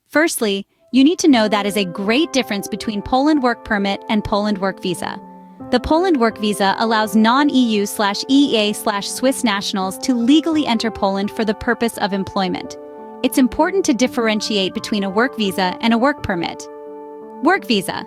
Firstly, you need to know that is a great difference between Poland Work Permit and Poland Work Visa. The Poland Work Visa allows non-EU/EEA/Swiss nationals to legally enter Poland for the purpose of employment. It's important to differentiate between a work visa and a work permit. Work visa.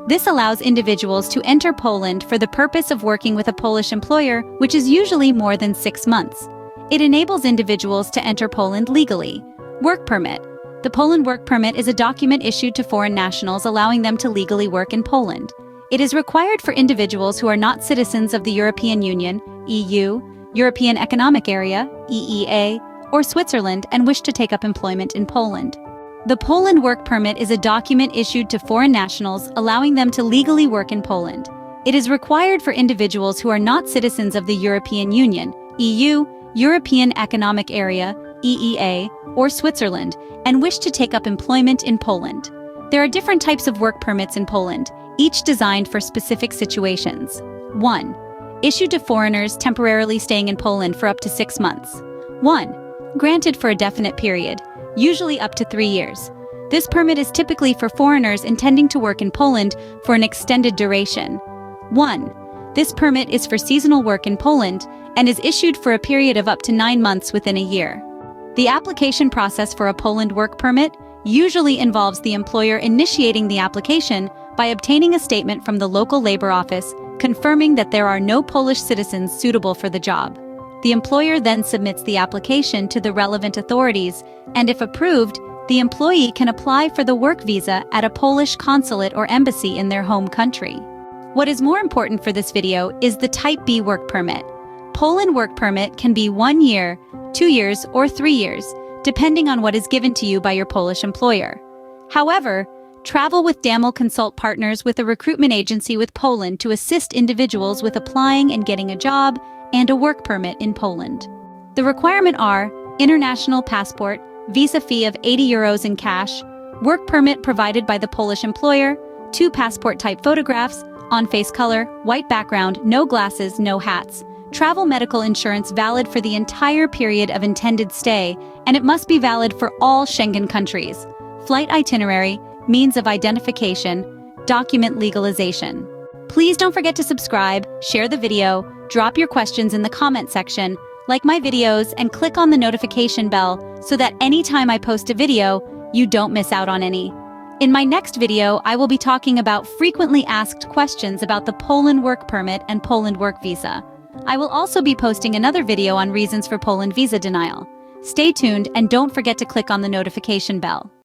This allows individuals to enter Poland for the purpose of working with a Polish employer, which is usually more than 6 months. It enables individuals to enter Poland legally. Work permit. The Poland Work Permit is a document issued to foreign nationals allowing them to legally work in Poland. It is required for individuals who are not citizens of the European Union, EU, European Economic Area, EEA, or Switzerland and wish to take up employment in Poland. The Poland Work Permit is a document issued to foreign nationals allowing them to legally work in Poland. It is required for individuals who are not citizens of the European Union, EU, European Economic Area, EEA, or Switzerland, and wish to take up employment in Poland. There are different types of work permits in Poland, each designed for specific situations. 1. Issued to foreigners temporarily staying in Poland for up to 6 months. 1. Granted for a definite period, usually up to 3 years. This permit is typically for foreigners intending to work in Poland for an extended duration. 1. This permit is for seasonal work in Poland and is issued for a period of up to 9 months within a year. The application process for a Poland work permit usually involves the employer initiating the application by obtaining a statement from the local labor office confirming that there are no Polish citizens suitable for the job. The employer then submits the application to the relevant authorities, and if approved, the employee can apply for the work visa at a Polish consulate or embassy in their home country. What is more important for this video is the Type B work permit. Poland work permit can be 1 year, 2 years, or 3 years, depending on what is given to you by your Polish employer. However, travel with DAML Consult partners with a recruitment agency with Poland to assist individuals with applying and getting a job and a work permit in Poland. The requirements are international passport, visa fee of €80 in cash, work permit provided by the Polish employer, 2 passport-type photographs, on-face color, white background, no glasses, no hats, travel medical insurance valid for the entire period of intended stay, and it must be valid for all Schengen countries, flight itinerary, means of identification, document legalization. Please don't forget to subscribe, share the video, drop your questions in the comment section, like my videos, and click on the notification bell so that anytime I post a video, you don't miss out on any. In my next video, I will be talking about frequently asked questions about the Poland work permit and Poland work visa. I will also be posting another video on reasons for Poland visa denial. Stay tuned and don't forget to click on the notification bell.